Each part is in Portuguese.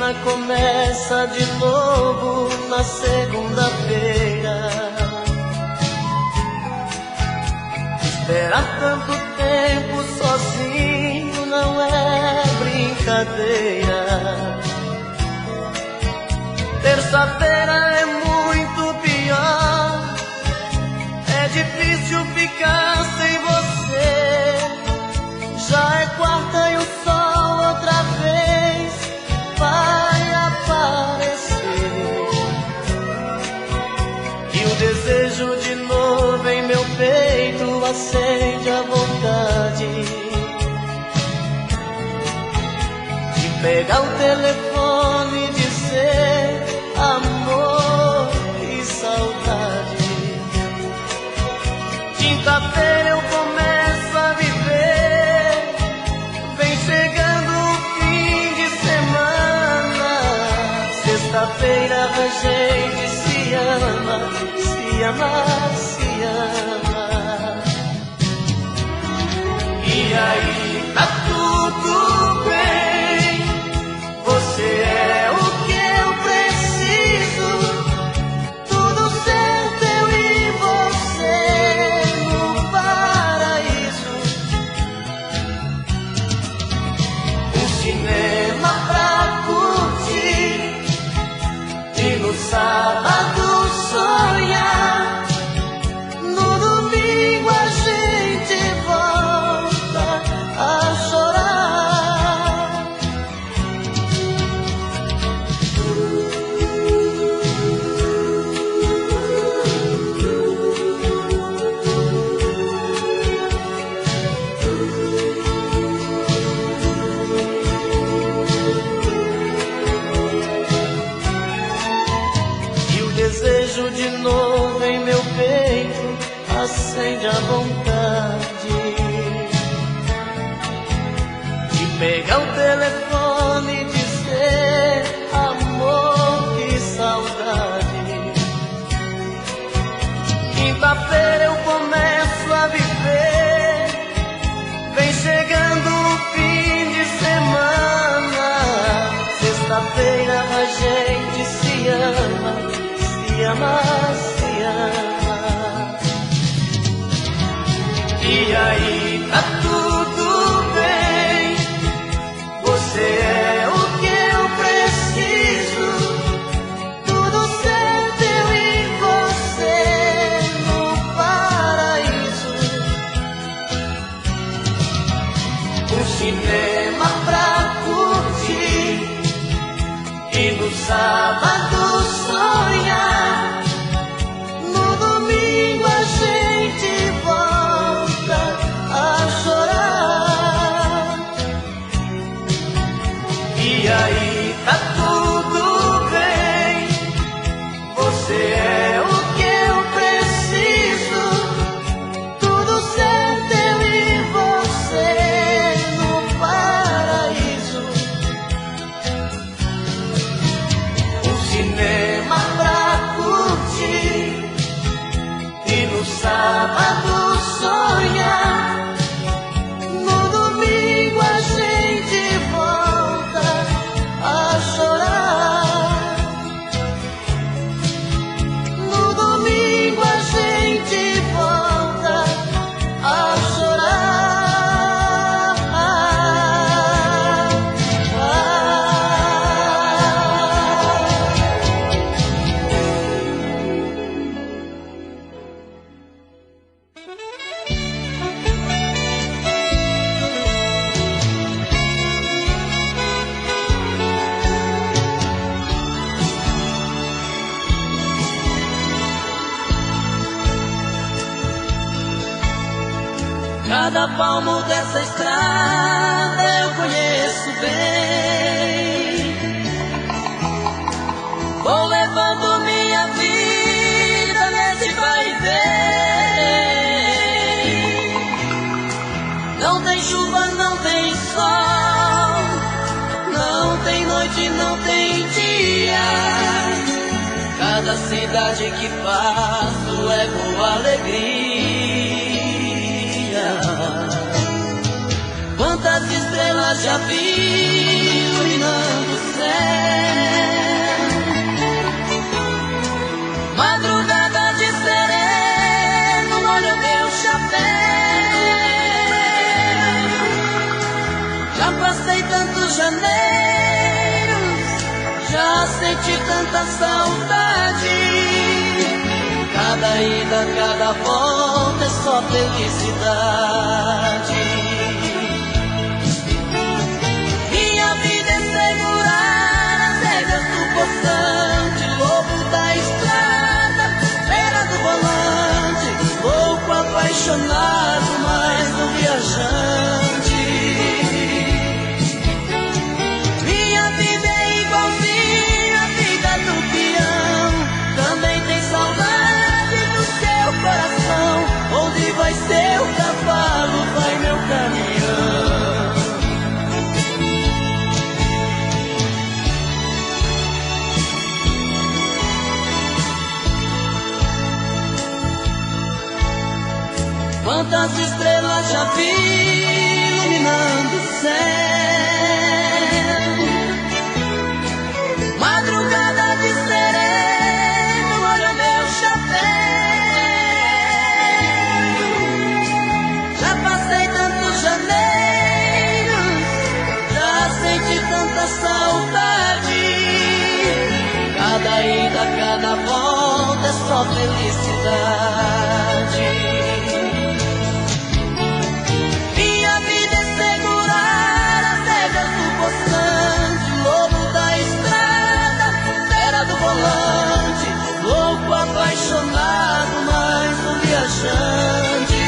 semana começa de novo na segunda-feira. Esperar tanto tempo sozinho não é brincadeira. Terça-feira é muito pior, é difícil ficar sem você. Já é quarta e o sol outra vez vai aparecer. E o desejo de novo em meu peito acende a vontade de pegar o telefone e dizer amor e saudade. Quinta-feira eu começo a viver, vem chegando o fim de semana. Sexta-feira a gente se ama, se ama, se ama. E aí tá tudo bem, você é o que eu preciso. Tudo certo, eu e você no paraíso. Um cinema pra curtir e no sábado sonhar. No domingo a gente volta a chorar. E o desejo de novo em meu peito acende a vontade de pegar o telefone e dizer amor e saudade. Quinta-feira eu começo a viver, vem chegando o fim de semana. Sexta-feira a gente se ama, se ama, se ama. E aí tá tudo bem, você é o que eu preciso. Tudo certo, eu e você no paraíso. Um cinema pra curtir e no sábado sonhar. No domingo a gente volta a chorar. E aí tá tudo bem, você é o que eu preciso. Tudo certo, eu e você no paraíso. Um cinema pra curtir e no sábado sonhar. No domingo a gente volta a chorar. No domingo a gente volta a chorar. Cada palmo dessa estrada eu conheço bem. Vou levando minha vida nesse vai e vem. Não tem chuva, não tem sol, não tem noite, não tem dia. Cada cidade que passo é com alegria. Quantas estrelas já vi iluminando o céu. céu. Madrugada de sereno, molha meu chapéu. Já passei tantos janeiros, já senti tanta saudade. Cada ida, cada volta é só felicidade. Minha vida é segurar as rédeas do poçante, lobo da estrada, beira do volante, louco apaixonado, mais um viajante. Minha vida é igualzinha a vida do peão, também tem saudade do seu coração. Onde vai seu cavalo, vai meu caminhão. Quantas estrelas já vi iluminando o céu. Madrugada de sereno, molha meu chapéu. Já passei tantos janeiros, já senti tanta saudade. Cada ida, cada volta é só felicidade. Minha vida é segurar as rédeas do poçante, lobo da estrada, fera do volante, louco apaixonado, mais um viajante.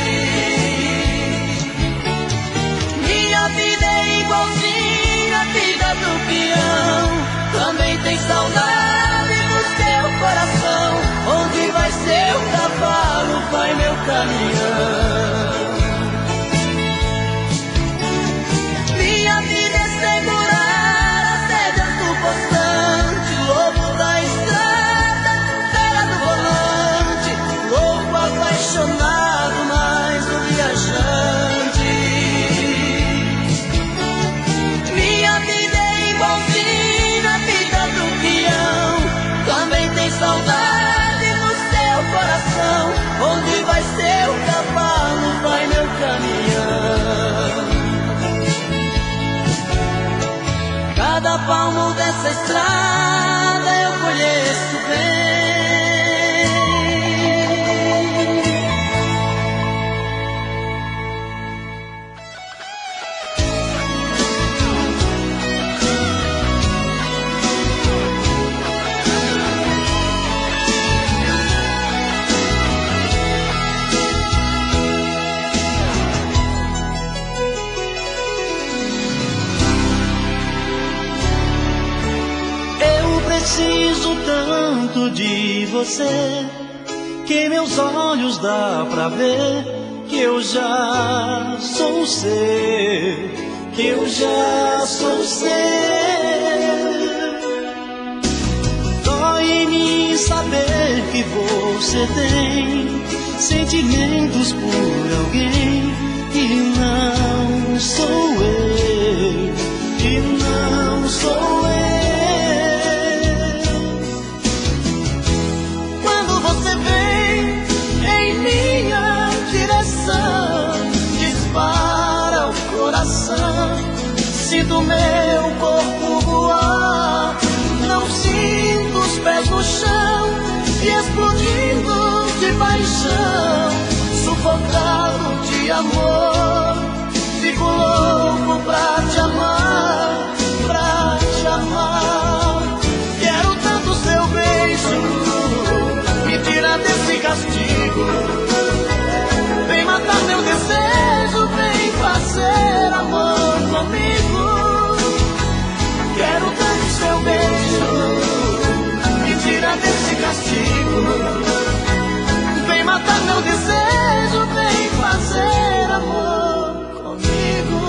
Minha vida é igualzinha a vida do peão, também tem saudade no seu coração. Onde vai seu cavalo, vai meu caminhão. Minha vida é segurar as rédeas do poçante, lobo da estrada, fera do volante, louco apaixonado, mais um viajante. Minha vida é igualzinha a vida do peão, também tem saudade no seu coração. Onde vai seu cavalo, vai meu caminhão. Cada palmo dessa estrada eu conheço bem. Preciso tanto de você que meus olhos dá pra ver que eu já sou seu, que eu já sou seu. Dói em mim saber que você tem sentimentos por alguém que não sou eu, que não sou eu. Dispara o coração, sinto meu corpo voar, não sinto os pés no chão, e explodindo de paixão, sufocado de amor, fico louco pra te amar, pra te amar. Quero tanto seu beijo, me tira desse castigo. Vem matar meu desejo, vem fazer amor comigo. Quero tanto seu beijo, me tira desse castigo. Vem matar meu desejo, vem fazer amor comigo.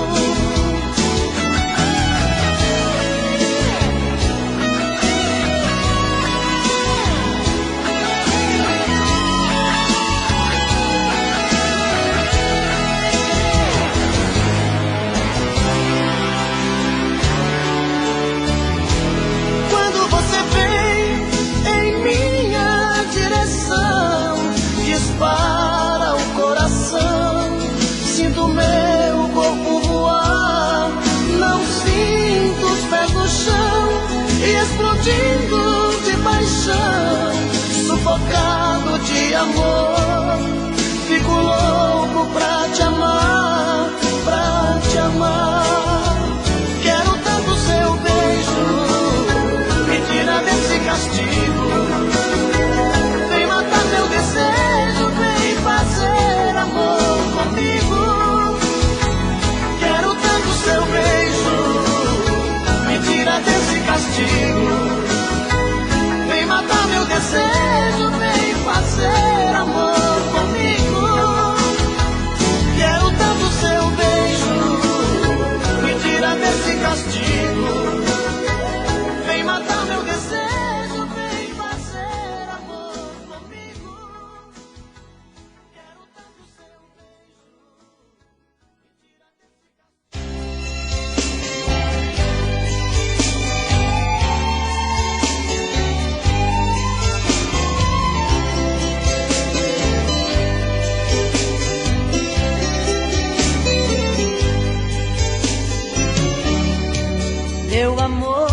amor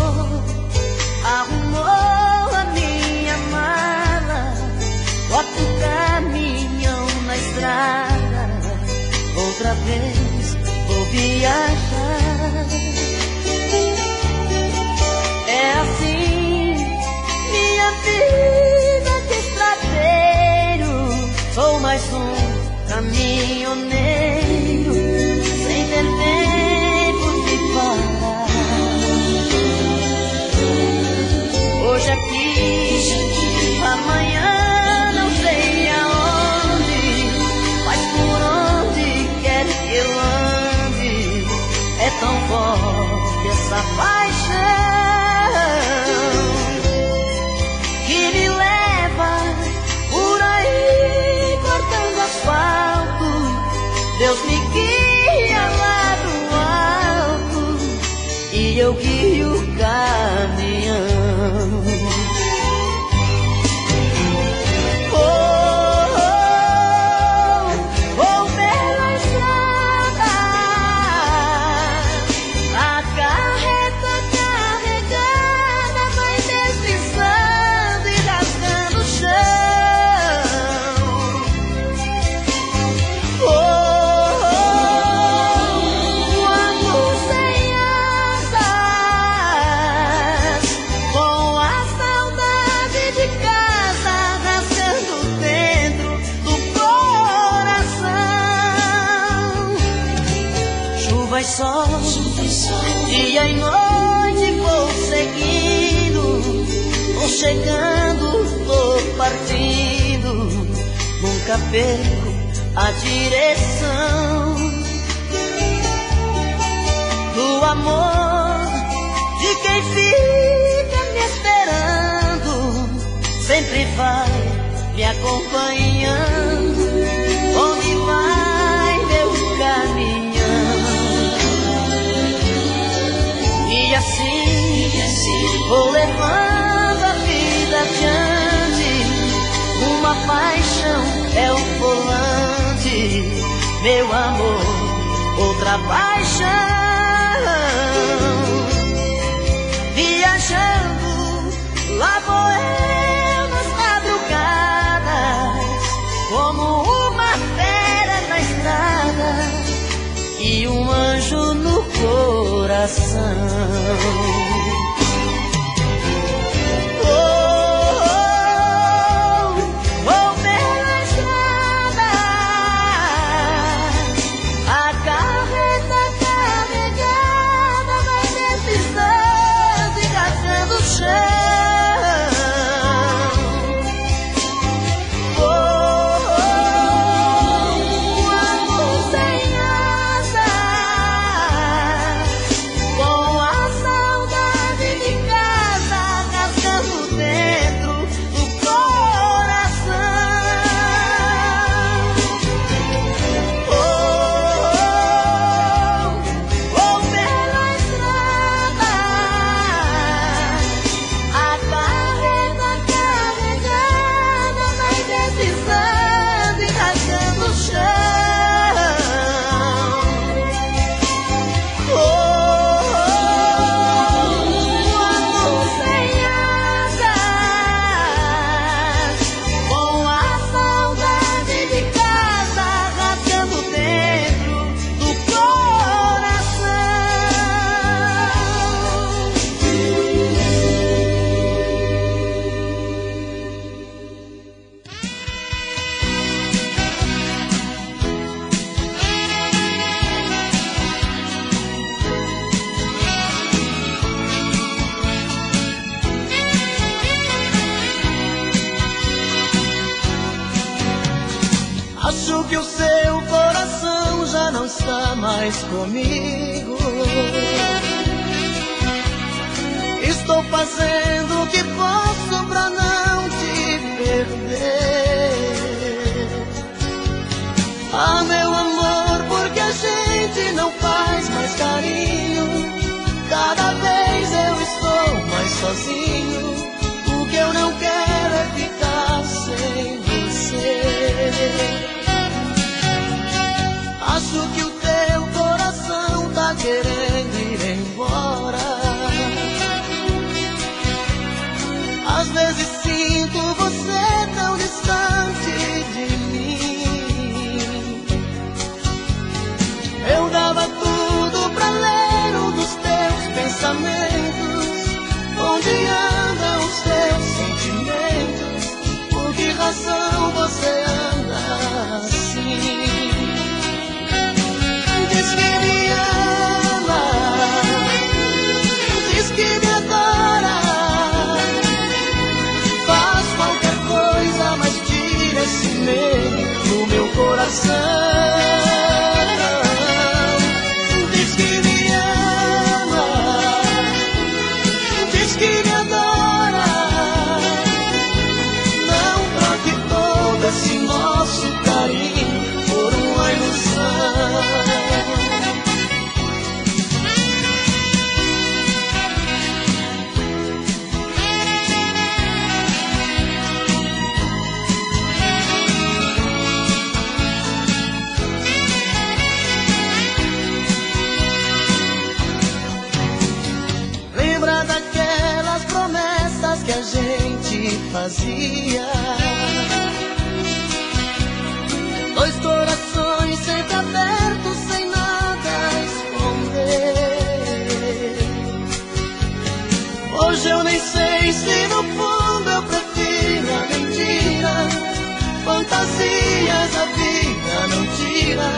arrumou a minha mala, bota o caminhão na estrada, outra vez vou viajar. É assim minha vida de estradeiro, sou mais um caminhoneiro, sem ter tempo de parar. Hoje aqui, amanhã não sei aonde, mas por onde quer que eu ande, é tão forte essa paixão que me leva por aí cortando asfalto. Deus me guia lá do alto e eu guio o caminhão. Dia e noite vou seguindo, vou chegando, vou partindo, nunca perco a direção do amor de quem fica me esperando, sempre vai me acompanhando, onde vai meu caminho. E assim vou levando a vida adiante, uma paixão é o volante, meu amor, outra paixão. Viajando, lá vou eu nas madrugadas, como uma fera na estrada e um anjo no coração. Acho que o seu coração já não está mais comigo. Estou fazendo o que posso pra não te perder. Ah, meu amor, porque a gente não faz mais carinho. Cada vez eu estou mais sozinho. O que eu não quero é ficar sem você. Acho que o teu coração tá querendo ir embora. pensamentos? Onde andam os teus sentimentos? Por que razão você anda assim? Diz que me ama, diz que me adora, faz qualquer coisa, mas tira esse medo do meu coração. Diz que me ama, diz que me adora, não troque todo esse nosso carinho por uma ilusão. Lembra daquelas promessas que a gente fazia? Dois corações sempre abertos, sem nada a esconder. Hoje eu nem sei se no fundo eu prefiro a mentira. Fantasias a vida não tira,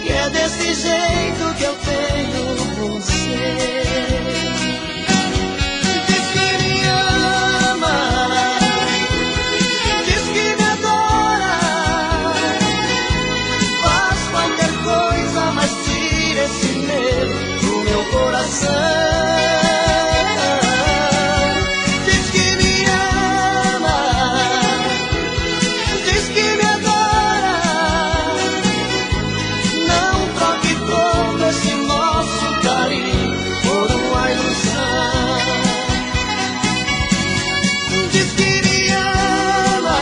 que é desse jeito que eu tenho você. Diz que me ama, diz que me adora, faz qualquer coisa, mas tira esse medo do meu coração. Diz que me ama, diz que me adora, não troque todo esse nosso carinho por uma ilusão. Diz que me ama,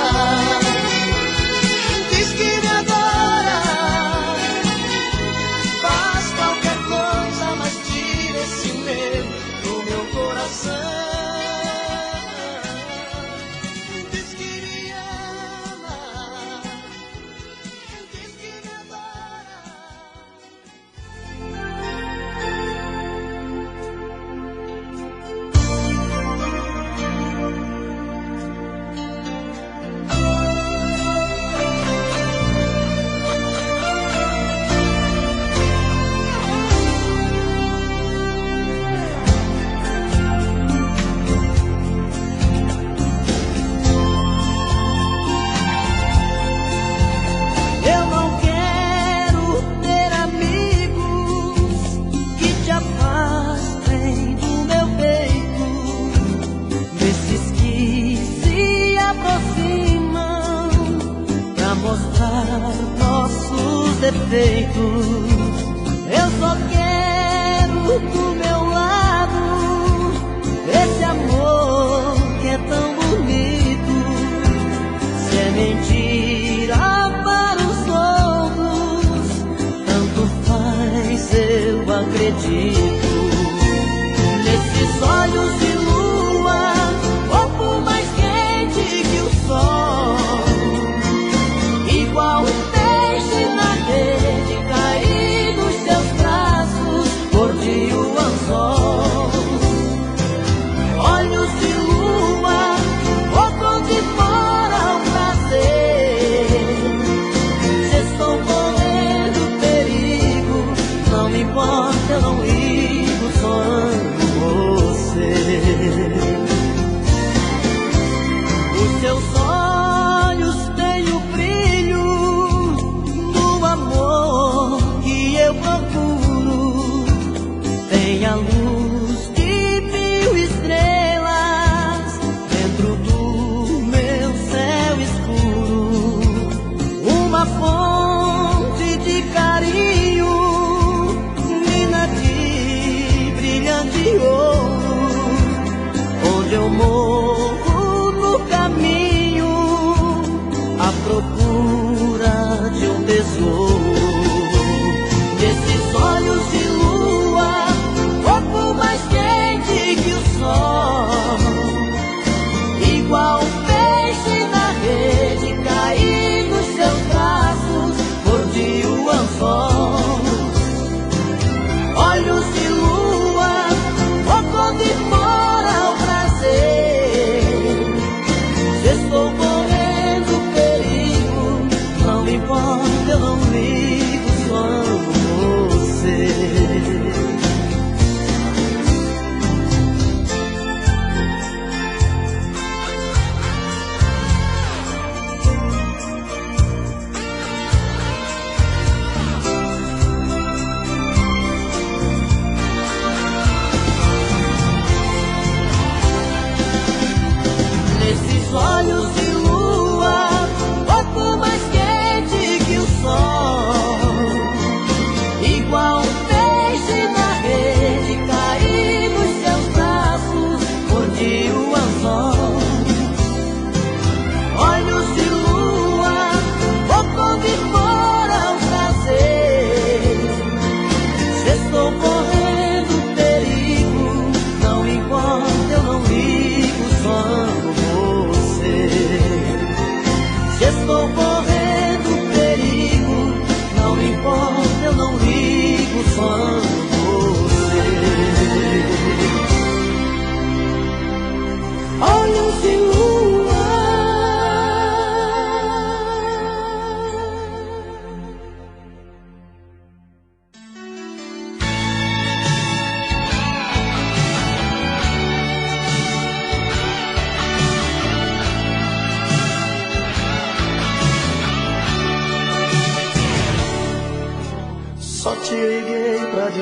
diz que me adora, faz qualquer coisa, mas tira esse medo do meu coração. Diz que me ama, diz que me adora. Eu não quero ter amigos que te afastem do meu peito, desses que se aproximam pra mostrar nossos defeitos. Eu só quero do meu lado esse amor que é tão bonito. Se é mentira para os outros, tanto faz, eu acredito. Nesses olhos de lua, corpo mais quente que o sol, igual um peixe na rede, cair nos seus braços, cor de um anzol. Olhos de lua, botam de fora o prazer. Se estou correndo perigo, não me importa, eu não ligo, só amo você. Os seus olhos têm o brilho do amor que eu procuro, tem a luz de 1000 estrelas dentro do meu céu escuro, uma fonte de carinho, mina de brilhante ouro, onde eu morro no caminho à procura de um tesouro. Nesses olhos de lua, corpo mais quente que o sol, igual um peixe na rede, cair nos seus braços, cor de um anzol. Olhos de lua, corpo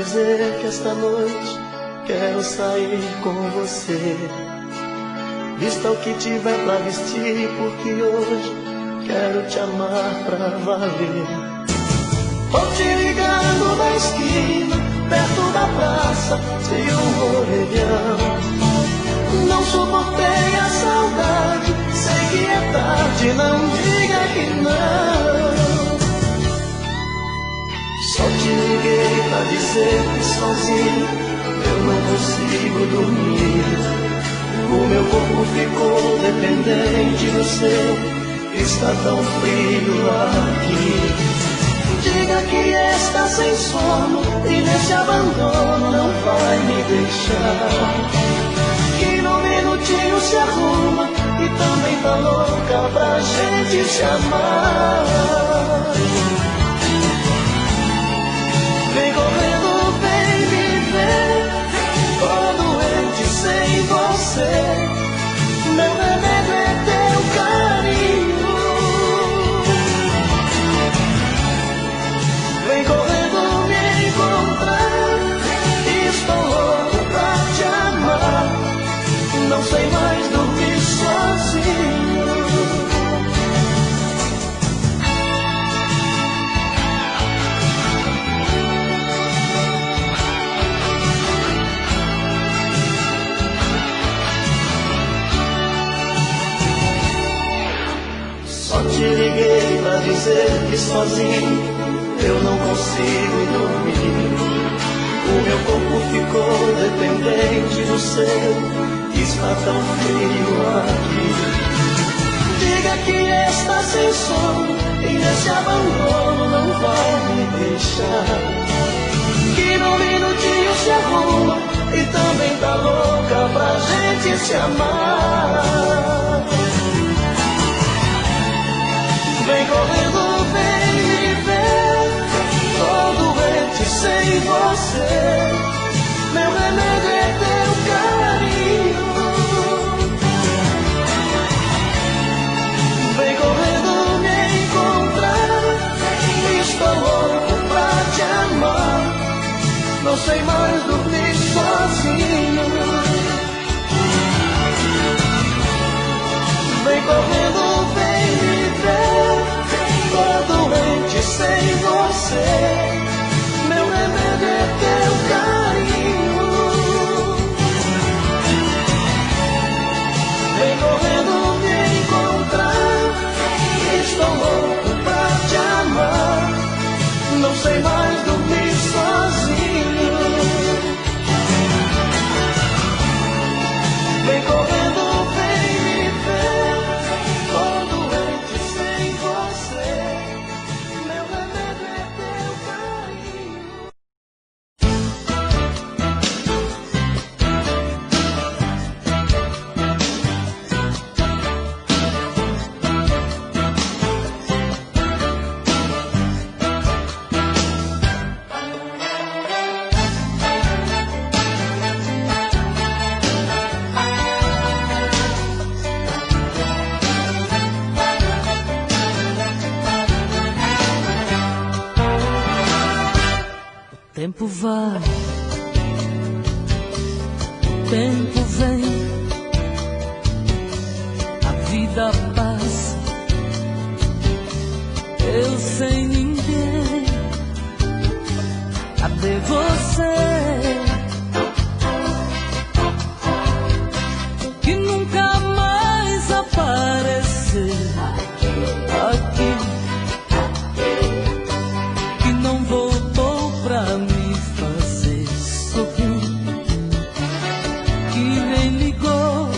dizer que esta noite quero sair com você. Vista o que tiver pra vestir, porque hoje quero te amar pra valer. Vou te ligando na esquina, perto da praça, de um orelhão. Não suportei a saudade, sei que é tarde, não diga que não. Só te liguei pra dizer que sozinho eu não consigo dormir. O meu corpo ficou dependente do seu, está tão frio aqui. Diga que está sem sono e nesse abandono não vai me deixar. Que no minutinho se arruma e também tá louca pra gente se amar. Vem correndo, vem me ver, tô doente sem você. Meu remédio é teu carinho. Vem correndo me encontrar, estou louco pra te amar. Não sei mais dormir sozinho. Só te liguei pra dizer que sozinho eu não consigo dormir. O meu corpo ficou dependente do seu, está tão frio aqui. Diga que está sem sono e nesse abandono não vai me deixar. Que no minutinho se arruma e também tá louca pra gente se amar. Vem correndo, vem me ver, tô doente sem você. Meu remédio é teu carinho. Vem correndo me encontrar, estou louco pra te amar. Não sei mais dormir sozinho. Vem correndo, vem me ver, tô doente sem você. Meu remédio é teu carinho. Vem correndo me encontrar, estou louco pra te amar. Não sei mais dormir sozinho. Vem correndo, vem me ver, tô doente sem você. Meu remédio é teu carinho. O tempo vai, o tempo vem, a vida passa, eu sem ninguém. Cadê você? Que nunca mais apareceu aqui, que não voltou pra me fazer sorrir, que nem ligou.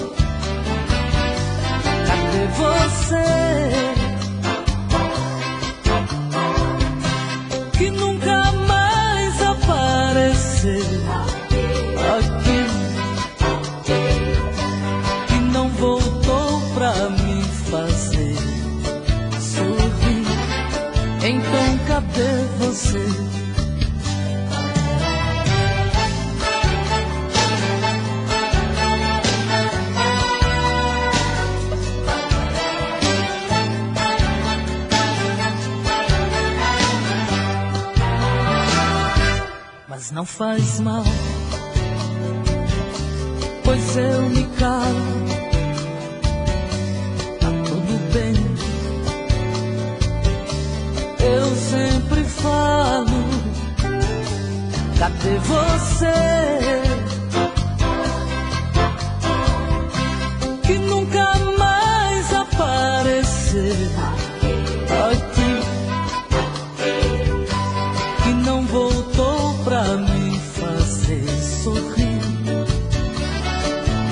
Cadê você? Que nunca mais apareceu não faz mal, pois eu me calo. Tá tudo bem, eu sempre falo. Cadê você? Que nunca mais apareceu aqui, que não voltou pra me fazer sorrir,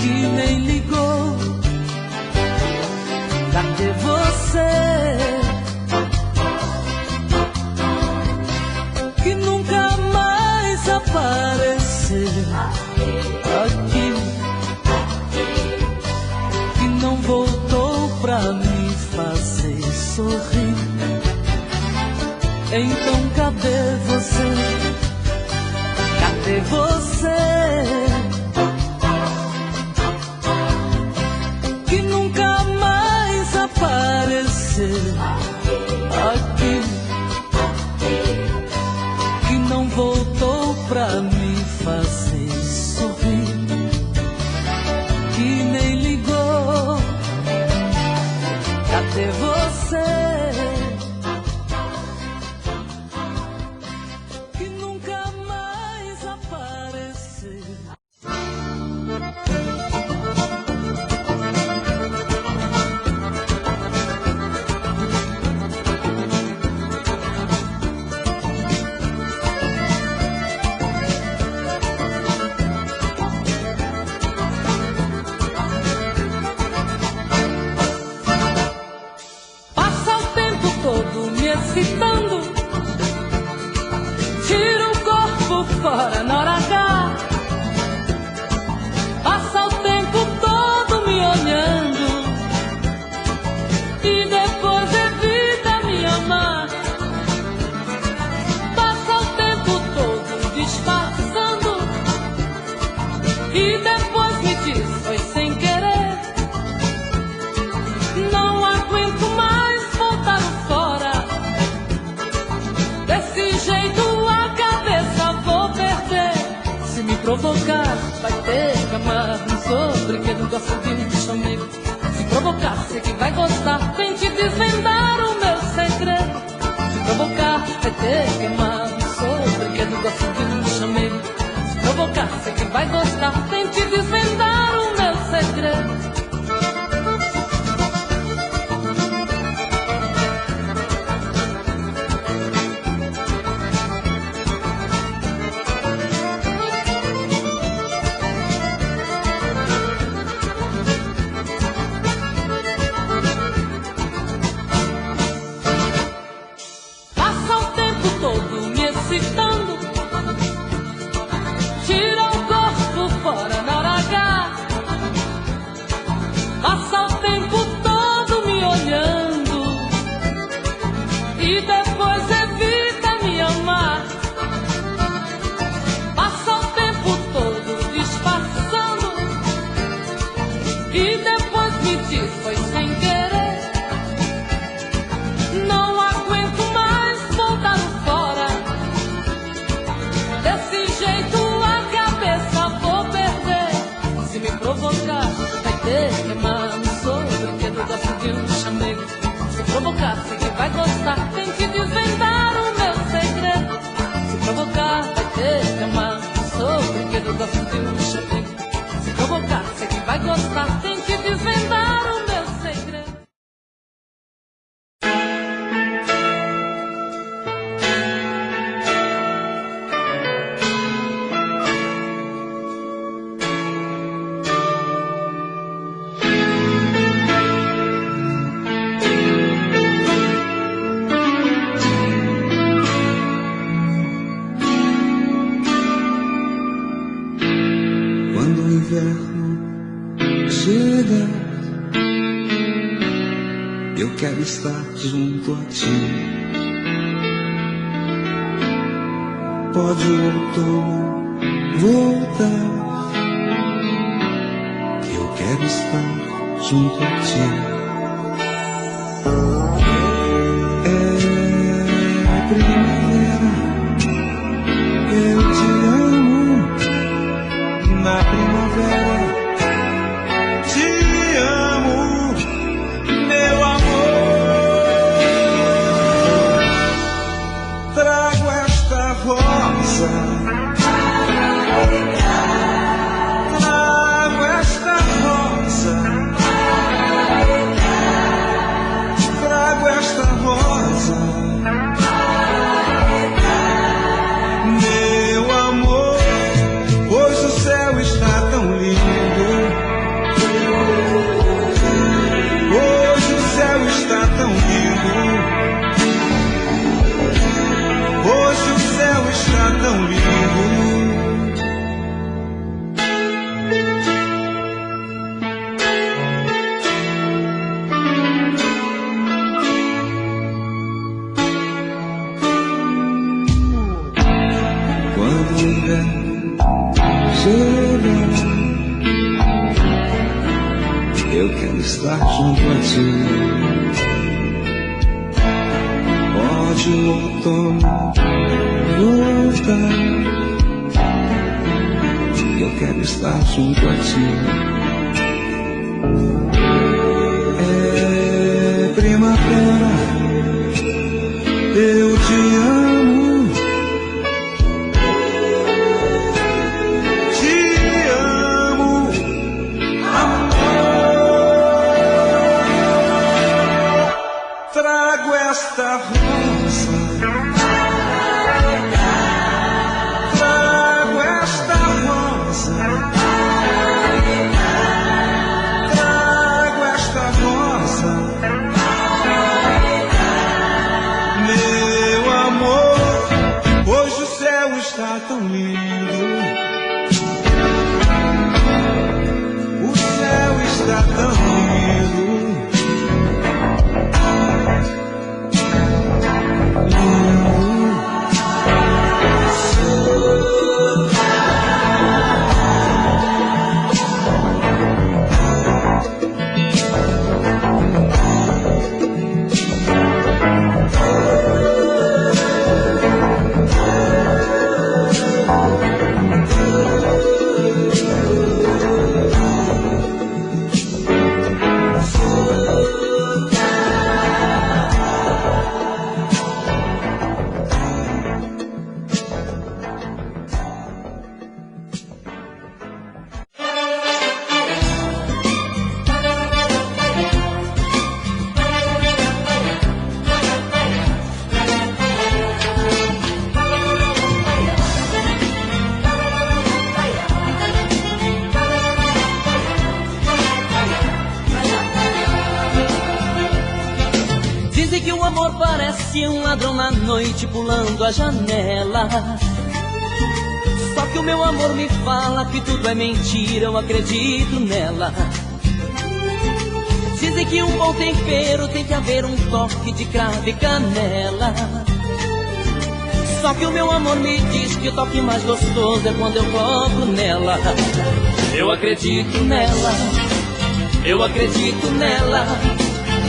que nem ligou. Cadê você? Que nunca mais apareceu aqui, que não voltou pra me fazer sorrir. Então cadê você? Cadê você? Que nunca mais apareceu aqui, que não voltou pra me fazer sorrir, que nem ligou. Cadê você? Que nunca mais apareceu. Passa o tempo todo me excitando, tira o corpo fora na hora H. Passa o tempo todo me olhando e depois evita me amar. Passa o tempo todo disfarçando e depois me diz foi sem querer. Não aguento mais voltar fora, desse jeito a cabeça vou perder. Se me provocar, vai ter que amar. Não sou brinquedo, gosto de um chamego. Se provocar, sei que vai gostar. Tente desvendar o meu segredo. Se provocar, vai ter que amar. Não sou brinquedo, gosto de um chamego. Se provocar, sei que vai gostar. Tente desvendar o meu segredo. Passa o tempo todo me excitando, tira o corpo fora na hora H. Passa o tempo todo me olhando e depois evita me amar. Passa o tempo todo disfarçando e depois me diz foi sem querer. Não aguento mais voltar fora, desse jeito a cabeça vou perder. Se me provocar, vai ter que amar. Não sou brinquedo, gosto de um chamego. Se provocar, sei que vai gostar. Tente desvendar o meu segredo. Se provocar, vai ter que amar. Não sou brinquedo, gosto de um chamego. Se provocar, sei que vai gostar. Tente desvendar o meu segredo. Quando o inverno chega, eu quero estar junto a ti. Pode o outono voltar, que eu quero estar junto a ti. É primavera, eu te amo. na primavera. Te amo, meu amor. Trago esta rosa, trago esta rosa, trago esta rosa. Hoje o céu está tão lindo. Quando o inverno chegar, eu quero estar junto a ti. Pode o outono voltar, eu quero estar junto a ti. É primavera, eu te amo, te amo, amor. Trago esta rosa, trago esta rosa, trago esta rosa, meu amor. Hoje o céu está tão lindo, o céu está tão lindo. Parece um ladrão na noite pulando a janela. Só que o meu amor me fala que tudo é mentira, eu acredito nela. Dizem que um bom tempero tem que haver um toque de cravo e canela. Só que o meu amor me diz que o toque mais gostoso é quando eu toco nela. Eu acredito nela, eu acredito nela.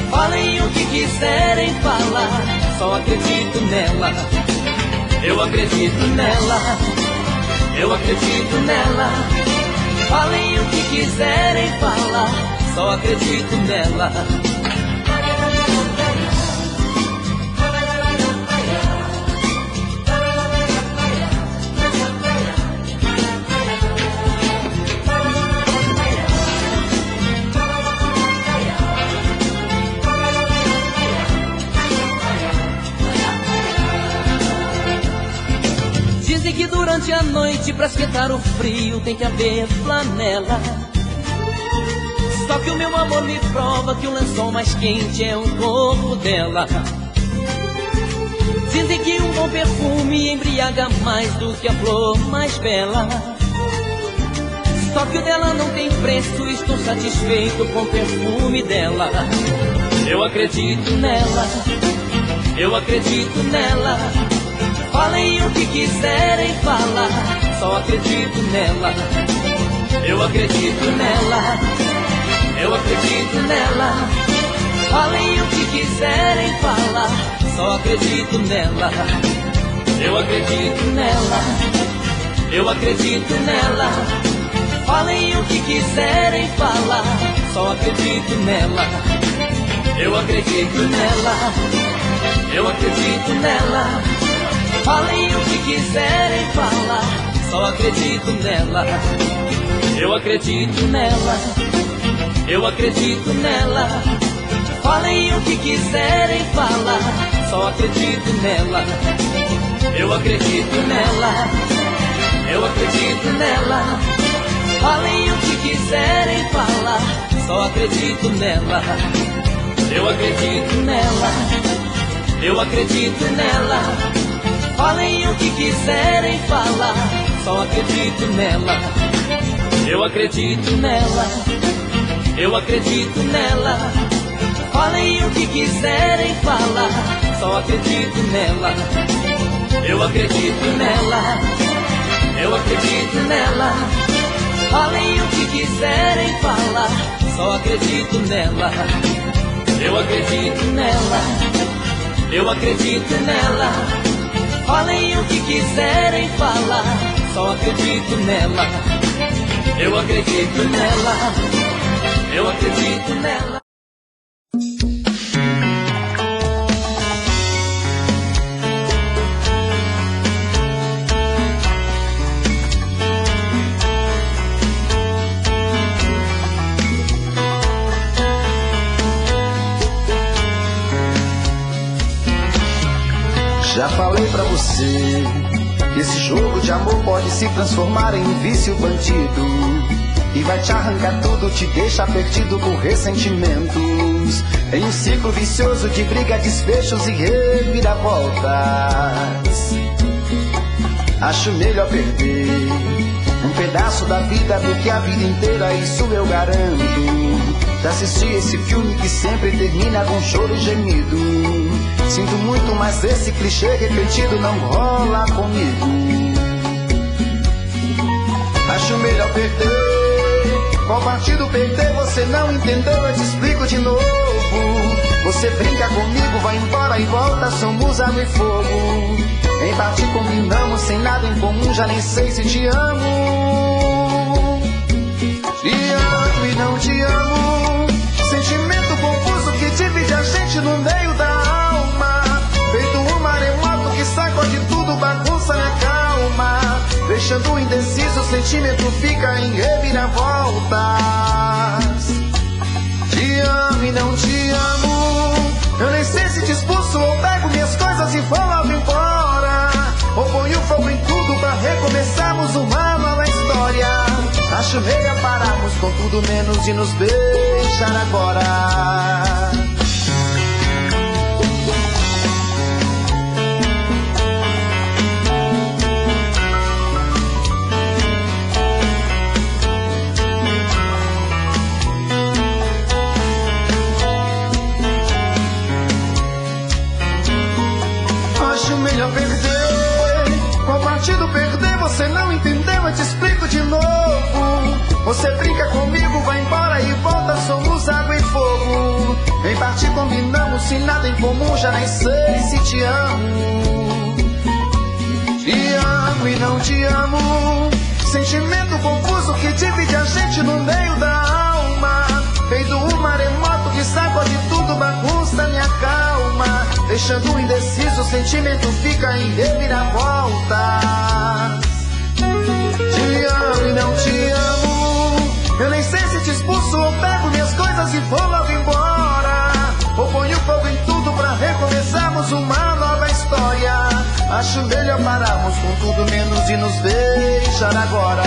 Falem o que quiserem falar, só acredito nela. Eu acredito nela, eu acredito nela. Falem o que quiserem falar, só acredito nela. Dizem que durante a noite, pra esquentar o frio, tem que haver flanela. Só que o meu amor me prova que o lençol mais quente é o corpo dela. Dizem que um bom perfume embriaga mais do que a flor mais bela. Só que o dela não tem preço, estou satisfeito com o perfume dela. Eu acredito nela, eu acredito nela. Falem o que quiserem falar, só acredito nela. Eu acredito nela, eu acredito nela. Falem o que quiserem falar, só acredito nela. Eu acredito nela, eu acredito nela. quiserem falar, só acredito nela. Eu acredito nela, eu acredito nela. Falem o que quiserem falar, só acredito nela. Eu acredito nela, eu acredito nela. Falem o que quiserem falar, só acredito nela. Eu acredito nela, eu acredito nela. Falem o que quiserem falar, só acredito nela. Eu acredito nela, eu acredito nela. Falem o que quiserem falar, só acredito nela. Eu acredito nela, eu acredito nela. Falem o que quiserem falar, só acredito nela. Eu acredito nela, eu acredito nela. Falem o que quiserem falar, só acredito nela. Eu acredito nela, eu acredito nela. Falem o que quiserem falar, só acredito nela. Eu acredito nela, eu acredito nela. Já falei pra você que esse jogo de amor pode se transformar em um vício bandido e vai te arrancar tudo, te deixa perdido por ressentimentos, em um ciclo vicioso de briga, desfechos e reviravoltas. Acho melhor perder um pedaço da vida do que a vida inteira, isso eu garanto. Já assisti esse filme que sempre termina com choro e gemido. Sinto muito, mas esse clichê repetido não rola comigo. Acho melhor perder. Qual partido perder? Você não entendeu, eu te explico de novo. Você brinca comigo, vai embora e volta, somos água e fogo. Em parte combinamos, sem nada em comum, já nem sei se te amo. Te amo e não te amo. Sentimento confuso que divide a gente no meio da alma. Feito um maremoto que sacode tudo, bagunça minha calma. Deixando indeciso, o sentimento fica em reviravoltas. Te amo e não te amo. Eu nem sei se te expulso ou pego minhas coisas e vou logo embora. Ou ponho fogo em tudo pra recomeçarmos uma nova história. Acho melhor pararmos com tudo menos de nos beijar agora. Acho melhor perder. Qual partido perder? Você não entendeu, eu te explico de novo. Você brinca comigo, vai embora e volta, somos água e fogo. Em parte combinamos, sem nada em comum, já nem sei se te amo. Te amo e não te amo. Sentimento confuso que divide a gente no meio da alma. Feito um maremoto que sacode tudo, bagunça minha calma. Deixando indeciso, o sentimento fica em reviravoltas. Te amo e não te amo. Eu nem sei se te expulso ou pego minhas coisas e vou logo embora. Ou ponho fogo em tudo pra recomeçarmos uma nova história. Acho melhor pararmos com tudo menos de nos beijar agora.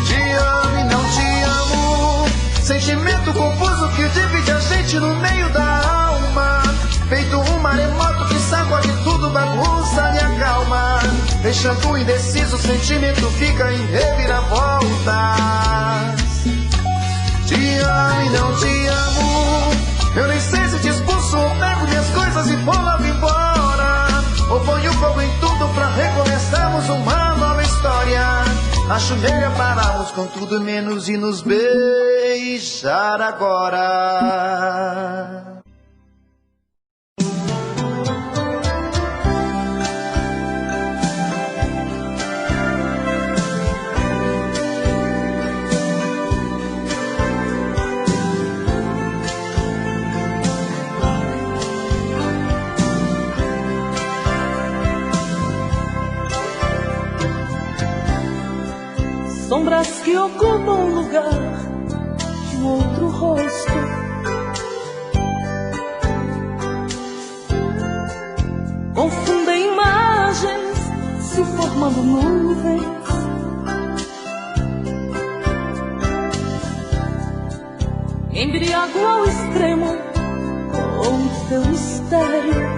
Te amo e não te amo. Sentimento confuso que divide a gente no meio da alma. Feito um maremoto que sacode tudo, bagunça minha calma. Deixando indeciso, o sentimento fica em reviravoltas. Te amo e não te amo. Eu nem sei se te expulso ou pego minhas coisas e vou logo embora. Ou ponho fogo em tudo pra recomeçarmos uma nova história. Acho melhor pararmos com tudo menos de nos beijar agora. sombras que ocupam o lugar de um outro rosto. Confundem imagens, se formando nuvens. Embriago ao extremo com o teu mistério.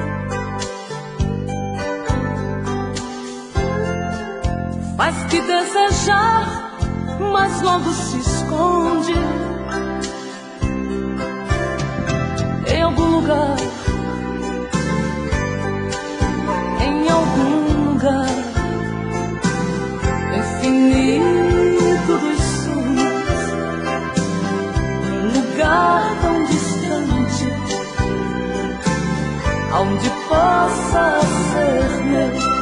Faz-te desejar, mas logo se esconde em algum lugar, em algum lugar infinito dos sonhos, um lugar tão distante, aonde possa ser meu.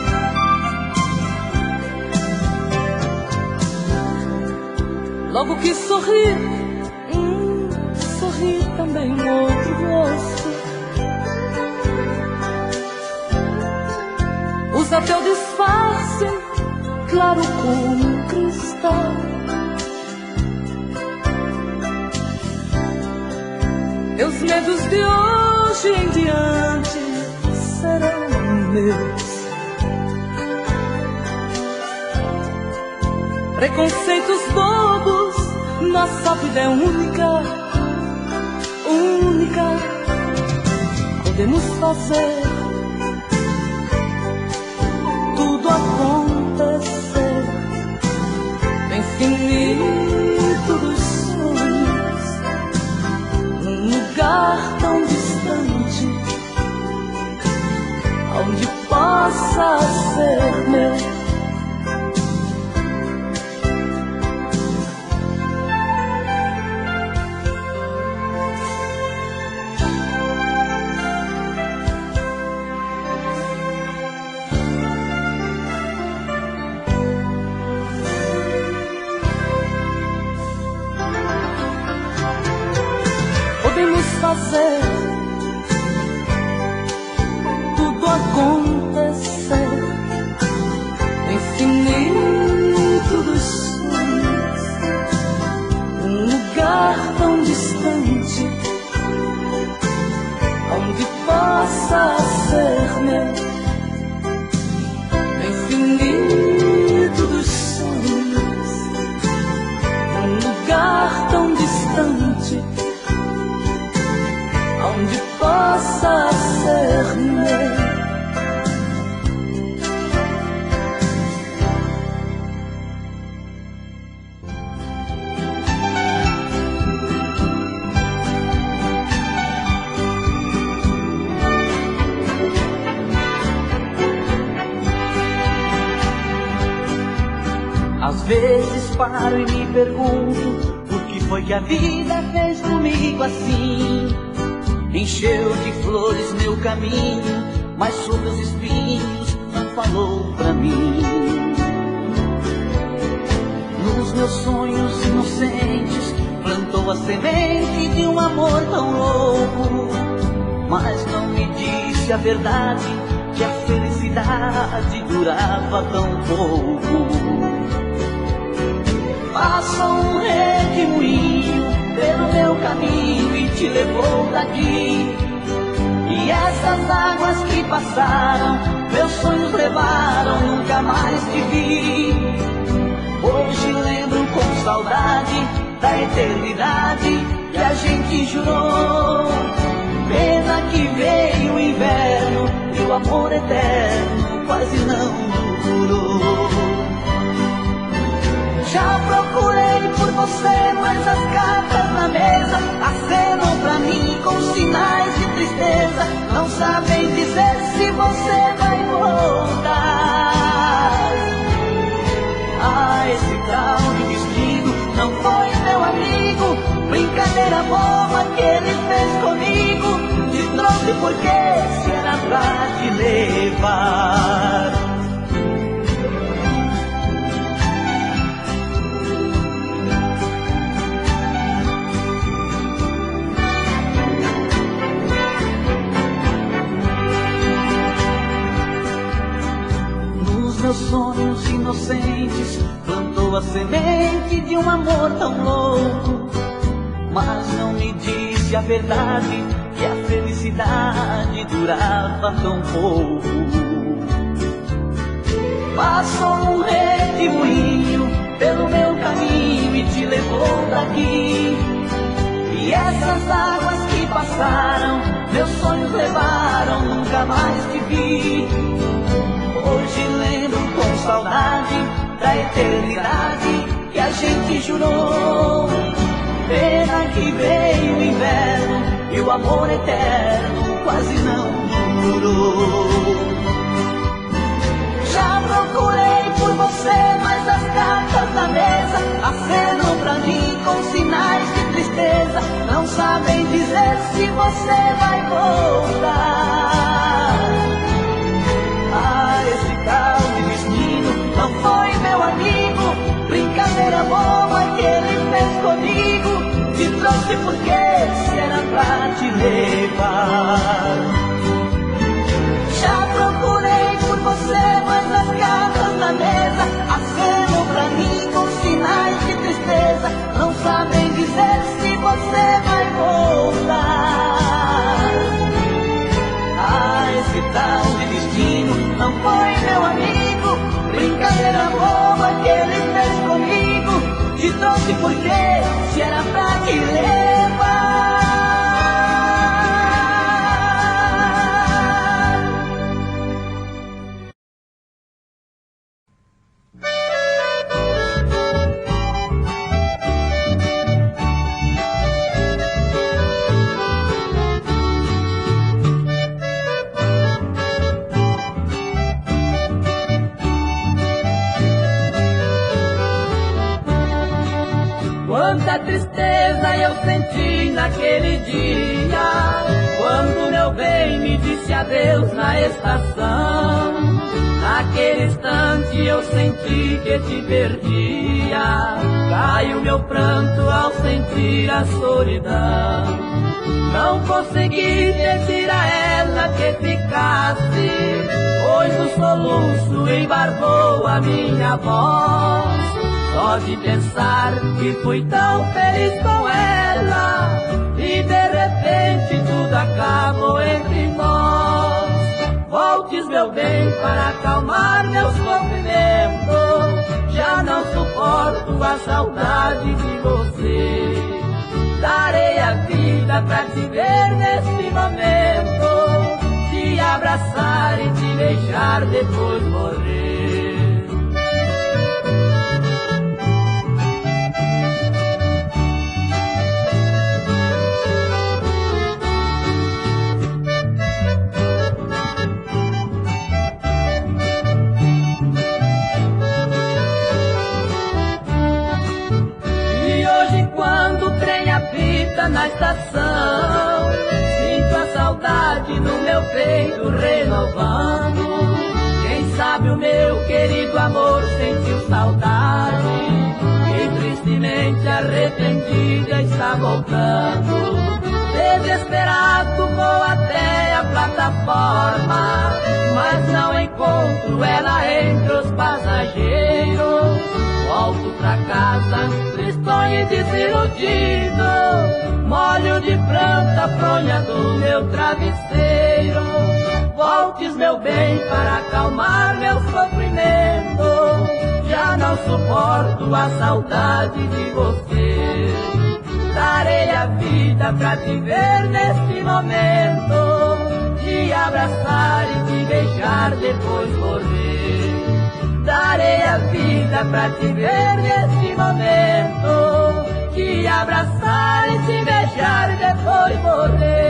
Logo que sorri, sorri também um outro rosto. Usa teu disfarce, claro como um cristal. Teus medos de hoje em diante serão meus. Preconceitos bobos, nossa vida é única, única. Podemos fazer tudo acontecer no infinito dos sonhos, num lugar tão distante, onde possa ser meu. Fazer tudo acontecer no infinito dos sonhos, um lugar tão distante, onde possa ser meu, no infinito dos sonhos, um lugar tão distante, onde possa ser meu. Às vezes paro e me pergunto por que foi que a vida fez comigo assim. Encheu de flores meu caminho, mas sobre os espinhos não falou pra mim. Nos meus sonhos inocentes plantou a semente de um amor tão louco, mas não me disse a verdade, que a felicidade durava tão pouco. Passou um redemoinho pelo meu caminho e te levou daqui. E essas águas que passaram, meus sonhos levaram, nunca mais te vi. Hoje lembro com saudade da eternidade que a gente jurou. Pena que veio o inverno e o amor eterno quase não durou. Já procurei por você, mas as cartas na mesa acenam pra mim com sinais de tristeza. Não sabem dizer se você vai voltar. Ah, esse tal de destino não foi meu amigo, brincadeira boba que ele fez comigo. Te trouxe porque se era pra te levar. Meus sonhos inocentes plantou a semente presente de um amor tão louco, mas não me disse a verdade, que a felicidade durava tão pouco. Passou um redemoinho pelo meu caminho e te levou daqui. E essas águas que passaram, meus sonhos levaram, nunca mais te vi. Hoje lembro com saudade da eternidade que a gente jurou. Pena que veio o inverno e o amor eterno quase não durou. Já procurei por você, mas as cartas na mesa acenam pra mim com sinais de tristeza. Não sabem dizer se você vai voltar. Ah, esse tal de destino não foi meu amigo, brincadeira boba que ele fez comigo. Te trouxe porque se era pra te levar. Já procurei por você, mas as cartas na mesa acenam pra mim com sinais de tristeza. Não sabem dizer se você vai voltar. Ah, esse tal de destino não foi meu amigo, brincadeira boba que ele fez comigo. Te trouxe porque se era pra te levar. Quanta tristeza eu senti naquele dia, quando meu bem me disse adeus na estação. Naquele instante eu senti que te perdia, caiu meu pranto ao sentir a solidão. Não consegui pedir a ela que ficasse, pois o soluço embargou a minha voz. Só de pensar que fui tão feliz com ela, e de repente tudo acabou entre nós. Voltes, meu bem, para acalmar meu sofrimento, já não suporto a saudade de você. Darei a vida pra te ver neste momento, te abraçar e te beijar, depois morrer. Na estação, sinto a saudade no meu peito renovando. Quem sabe o meu querido amor sentiu saudade e tristemente arrependida está voltando. Desesperado vou até a plataforma, mas não encontro ela entre os passageiros. Volto pra casa, tristonho e desiludido, molho de pranto a fronha do meu travesseiro. Voltes, meu bem, para acalmar meu sofrimento, já não suporto a saudade de você. Darei a vida pra te ver neste momento, te abraçar e te beijar, depois morrer. Darei a vida pra te ver neste momento, te abraçar e te beijar e depois morrer.